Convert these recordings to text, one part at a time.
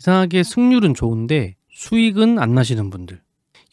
이상하게 승률은 좋은데 수익은 안 나시는 분들,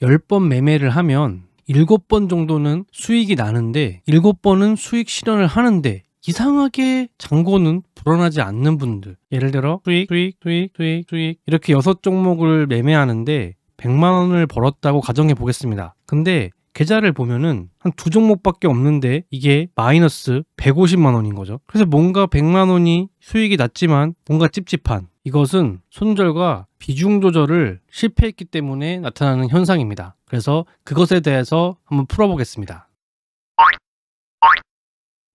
10번 매매를 하면 7번 정도는 수익이 나는데 7번은 수익 실현을 하는데 이상하게 잔고는 불어나지 않는 분들, 예를 들어 수익 이렇게 6종목을 매매하는데 100만 원을 벌었다고 가정해 보겠습니다. 근데 계좌를 보면은 한 2종목밖에 없는데 이게 마이너스 150만 원인 거죠. 그래서 뭔가 100만 원이 수익이 났지만 뭔가 찝찝한, 이것은 손절과 비중 조절을 실패했기 때문에 나타나는 현상입니다. 그래서 그것에 대해서 한번 풀어보겠습니다.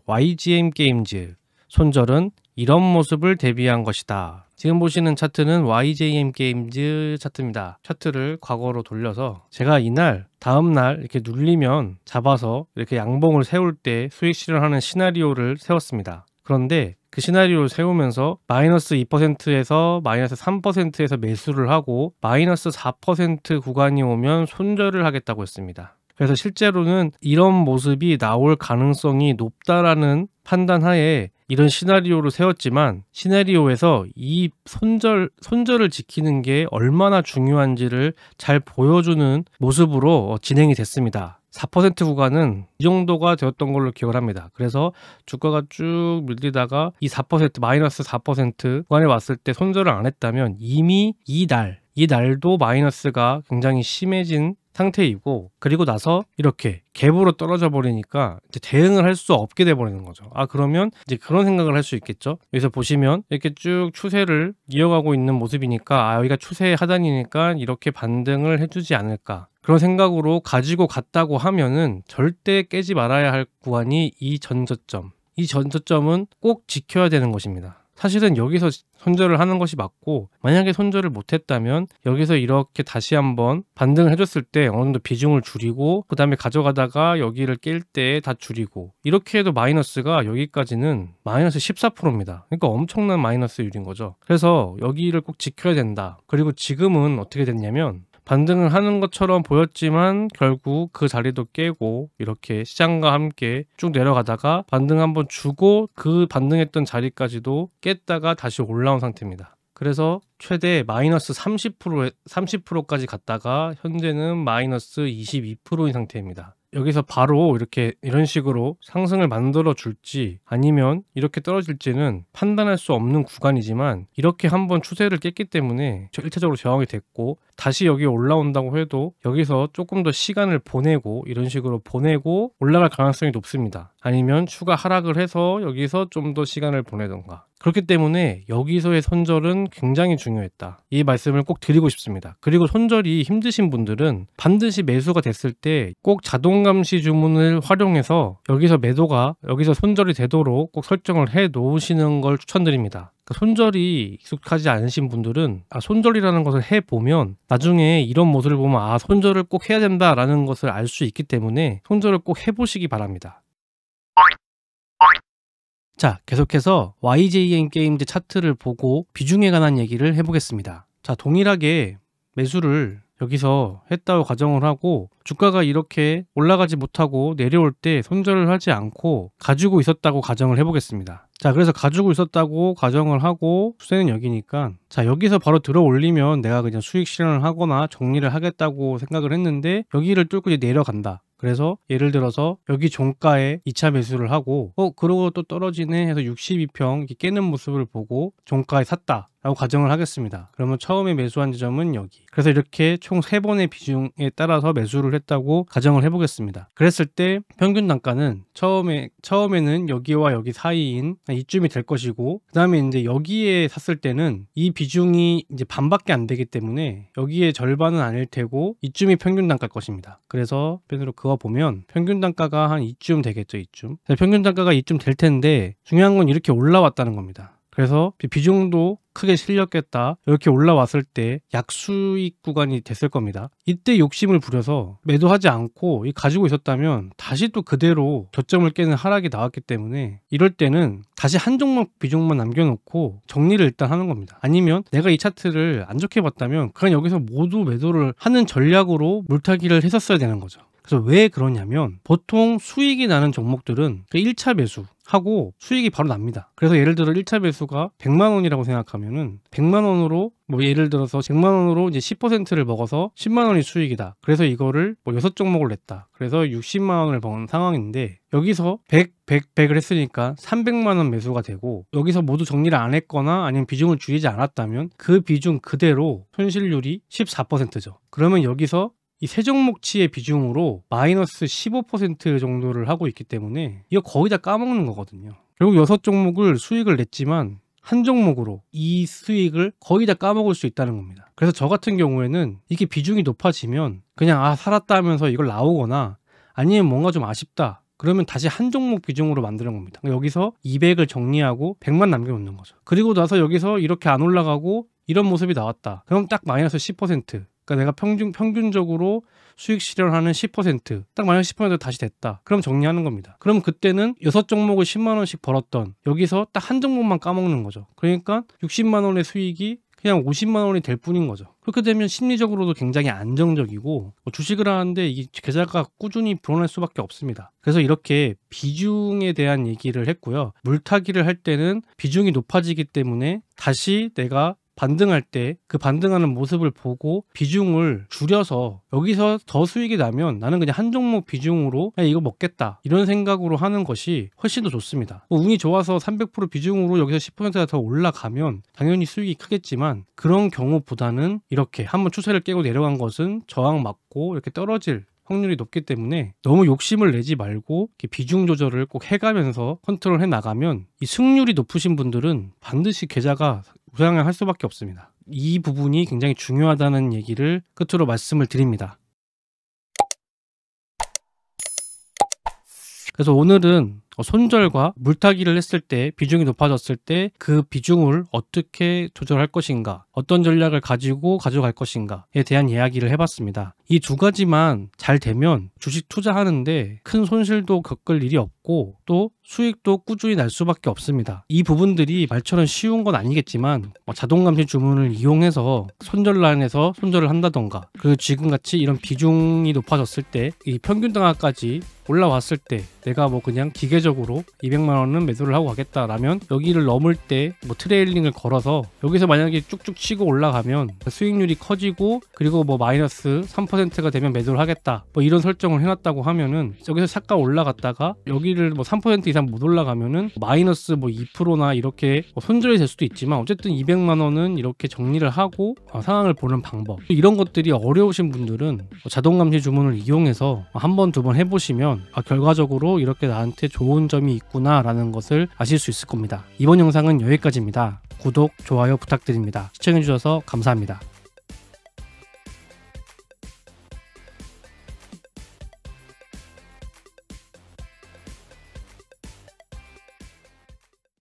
YGM 게임즈, 손절은 이런 모습을 대비한 것이다. 지금 보시는 차트는 YGM 게임즈 차트입니다. 차트를 과거로 돌려서 제가 이날 다음날 이렇게 눌리면 잡아서 이렇게 양봉을 세울 때 수익 실현하는 시나리오를 세웠습니다. 그런데 그 시나리오를 세우면서 마이너스 2%에서 마이너스 3%에서 매수를 하고 마이너스 4% 구간이 오면 손절을 하겠다고 했습니다. 그래서 실제로는 이런 모습이 나올 가능성이 높다라는 판단하에 이런 시나리오를 세웠지만, 시나리오에서 이 손절을 지키는 게 얼마나 중요한지를 잘 보여주는 모습으로 진행이 됐습니다. 4% 구간은 이 정도가 되었던 걸로 기억을 합니다. 그래서 주가가 쭉 밀리다가 이 4% 마이너스 4% 구간에 왔을 때 손절을 안 했다면 이미 이 날도 마이너스가 굉장히 심해진 상태이고, 그리고 나서 이렇게 갭으로 떨어져 버리니까 이제 대응을 할 수 없게 돼 버리는 거죠. 그러면 이제 그런 생각을 할 수 있겠죠. 여기서 보시면 이렇게 쭉 추세를 이어가고 있는 모습이니까 여기가 추세 하단이니까 이렇게 반등을 해주지 않을까, 그런 생각으로 가지고 갔다고 하면은 절대 깨지 말아야 할 구간이 이 전저점은 꼭 지켜야 되는 것입니다. 사실은 여기서 손절을 하는 것이 맞고, 만약에 손절을 못했다면 여기서 이렇게 다시 한번 반등을 해줬을 때 어느 정도 비중을 줄이고, 그 다음에 가져가다가 여기를 깰 때 다 줄이고, 이렇게 해도 마이너스가 여기까지는 마이너스 14%입니다. 그러니까 엄청난 마이너스율인 거죠. 그래서 여기를 꼭 지켜야 된다. 그리고 지금은 어떻게 됐냐면, 반등을 하는 것처럼 보였지만 결국 그 자리도 깨고 이렇게 시장과 함께 쭉 내려가다가 반등 한번 주고 그 반등했던 자리까지도 깼다가 다시 올라온 상태입니다. 그래서 최대 마이너스 30%까지 갔다가 현재는 마이너스 22%인 상태입니다. 여기서 바로 이런 식으로 상승을 만들어 줄지 아니면 이렇게 떨어질지는 판단할 수 없는 구간이지만, 이렇게 한번 추세를 깼기 때문에 1차적으로 저항이 됐고, 다시 여기 올라온다고 해도 여기서 조금 더 시간을 보내고 이런 식으로 보내고 올라갈 가능성이 높습니다. 아니면 추가 하락을 해서 여기서 좀 더 시간을 보내던가. 그렇기 때문에 여기서의 손절은 굉장히 중요했다, 이 말씀을 꼭 드리고 싶습니다. 그리고 손절이 힘드신 분들은 반드시 매수가 됐을 때 꼭 자동감시 주문을 활용해서 여기서 손절이 되도록 꼭 설정을 해 놓으시는 걸 추천드립니다. 손절이 익숙하지 않으신 분들은 손절이라는 것을 해보면 나중에 이런 모습을 보면 손절을 꼭 해야 된다라는 것을 알 수 있기 때문에 손절을 꼭 해보시기 바랍니다. 자, 계속해서 YGM 게임즈 차트를 보고 비중에 관한 얘기를 해보겠습니다. 자, 동일하게 매수를 여기서 했다고 가정을 하고, 주가가 이렇게 올라가지 못하고 내려올 때 손절을 하지 않고 가지고 있었다고 가정을 해보겠습니다. 자, 그래서 가지고 있었다고 가정을 하고 추세는 여기니까, 자, 여기서 바로 들어 올리면 내가 그냥 수익 실현을 하거나 정리를 하겠다고 생각을 했는데 여기를 뚫고 이제 내려간다. 그래서 예를 들어서 여기 종가에 2차 매수를 하고 그러고 또 떨어지네 해서 62평 이렇게 깨는 모습을 보고 종가에 샀다 라고 가정을 하겠습니다. 그러면 처음에 매수한 지점은 여기. 그래서 이렇게 총 3번의 비중에 따라서 매수를 했다고 가정을 해보겠습니다. 그랬을 때 평균 단가는 처음에는 여기와 여기 사이인 이쯤이 될 것이고, 그 다음에 이제 여기에 샀을 때는 이 비중이 이제 반밖에 안 되기 때문에 여기에 절반은 아닐 테고 이쯤이 평균 단가일 것입니다. 그래서 펜으로 그어보면 평균 단가가 한 이쯤 되겠죠. 이쯤. 평균 단가가 이쯤 될 텐데 중요한 건 이렇게 올라왔다는 겁니다. 그래서 비중도 크게 실렸겠다, 이렇게 올라왔을 때 약수익 구간이 됐을 겁니다. 이때 욕심을 부려서 매도하지 않고 가지고 있었다면 다시 또 그대로 저점을 깨는 하락이 나왔기 때문에, 이럴 때는 다시 한 종목 비중만 남겨놓고 정리를 일단 하는 겁니다. 아니면 내가 이 차트를 안 좋게 봤다면 그냥 여기서 모두 매도를 하는 전략으로 물타기를 했었어야 되는 거죠. 그래서 왜 그러냐면 보통 수익이 나는 종목들은 1차 매수 하고 수익이 바로 납니다. 그래서 예를 들어 1차 매수가 100만 원이라고 생각하면은 100만 원으로 뭐 예를 들어서 100만 원으로 이제 10%를 먹어서 10만 원이 수익이다. 그래서 이거를 뭐 6종목을 냈다. 그래서 60만 원을 버는 상황인데 여기서 100을 했으니까 300만 원 매수가 되고 여기서 모두 정리를 안 했거나 아니면 비중을 줄이지 않았다면 그 비중 그대로 손실률이 14%죠. 그러면 여기서 이 세 종목치의 비중으로 마이너스 15% 정도를 하고 있기 때문에 이거 거의 다 까먹는 거거든요. 결국 6종목을 수익을 냈지만 한 종목으로 이 수익을 거의 다 까먹을 수 있다는 겁니다. 그래서 저 같은 경우에는 이게 비중이 높아지면 그냥 살았다 하면서 이걸 나오거나 아니면 뭔가 좀 아쉽다. 그러면 다시 한 종목 비중으로 만드는 겁니다. 여기서 200을 정리하고 100만 남겨놓는 거죠. 그리고 나서 여기서 이렇게 안 올라가고 이런 모습이 나왔다. 그럼 딱 마이너스 10%. 그러니까 내가 평균적으로 수익 실현하는 10%, 딱 마이너스 10% 다시 됐다. 그럼 정리하는 겁니다. 그럼 그때는 6종목을 10만 원씩 벌었던 여기서 딱 한 종목만 까먹는 거죠. 그러니까 60만 원의 수익이 그냥 50만 원이 될 뿐인 거죠. 그렇게 되면 심리적으로도 굉장히 안정적이고 주식을 하는데 이게 계좌가 꾸준히 불어날 수밖에 없습니다. 그래서 이렇게 비중에 대한 얘기를 했고요. 물타기를 할 때는 비중이 높아지기 때문에 다시 내가 반등할 때 그 반등하는 모습을 보고 비중을 줄여서 여기서 더 수익이 나면 나는 그냥 한 종목 비중으로 그냥 이거 먹겠다 이런 생각으로 하는 것이 훨씬 더 좋습니다. 운이 좋아서 300% 비중으로 여기서 10%가 더 올라가면 당연히 수익이 크겠지만 그런 경우보다는 이렇게 한번 추세를 깨고 내려간 것은 저항 맞고 이렇게 떨어질 확률이 높기 때문에 너무 욕심을 내지 말고 비중 조절을 꼭 해가면서 컨트롤해 나가면 이 승률이 높으신 분들은 반드시 계좌가 우상향할 수밖에 없습니다. 이 부분이 굉장히 중요하다는 얘기를 끝으로 말씀을 드립니다. 그래서 오늘은 손절과 물타기를 했을 때 비중이 높아졌을 때 그 비중을 어떻게 조절할 것인가, 어떤 전략을 가지고 가져갈 것인가에 대한 이야기를 해봤습니다. 이 두 가지만 잘 되면 주식 투자하는데 큰 손실도 겪을 일이 없고 또 수익도 꾸준히 날 수밖에 없습니다. 이 부분들이 말처럼 쉬운 건 아니겠지만 자동감시 주문을 이용해서 손절란에서 손절을 한다던가 그리고 지금같이 이런 비중이 높아졌을 때 이 평균당화까지 올라왔을 때 내가 뭐 그냥 기계적으로 200만 원은 매도를 하고 가겠다라면 여기를 넘을 때 뭐 트레일링을 걸어서 여기서 만약에 쭉쭉 치고 올라가면 수익률이 커지고 그리고 뭐 마이너스 3%가 되면 매도를 하겠다 뭐 이런 설정을 해놨다고 하면은 여기서 잠깐 올라갔다가 여기를 뭐 3% 이상 못 올라가면은 마이너스 뭐 2%나 이렇게 손절이 될 수도 있지만 어쨌든 200만 원은 이렇게 정리를 하고 상황을 보는 방법 이런 것들이 어려우신 분들은 자동감시 주문을 이용해서 한 번, 두 번 해보시면 결과적으로 이렇게 나한테 좋은 점이 있구나 라는 것을 아실 수 있을 겁니다. 이번 영상은 여기까지입니다. 구독, 좋아요 부탁드립니다. 시청해주셔서 감사합니다.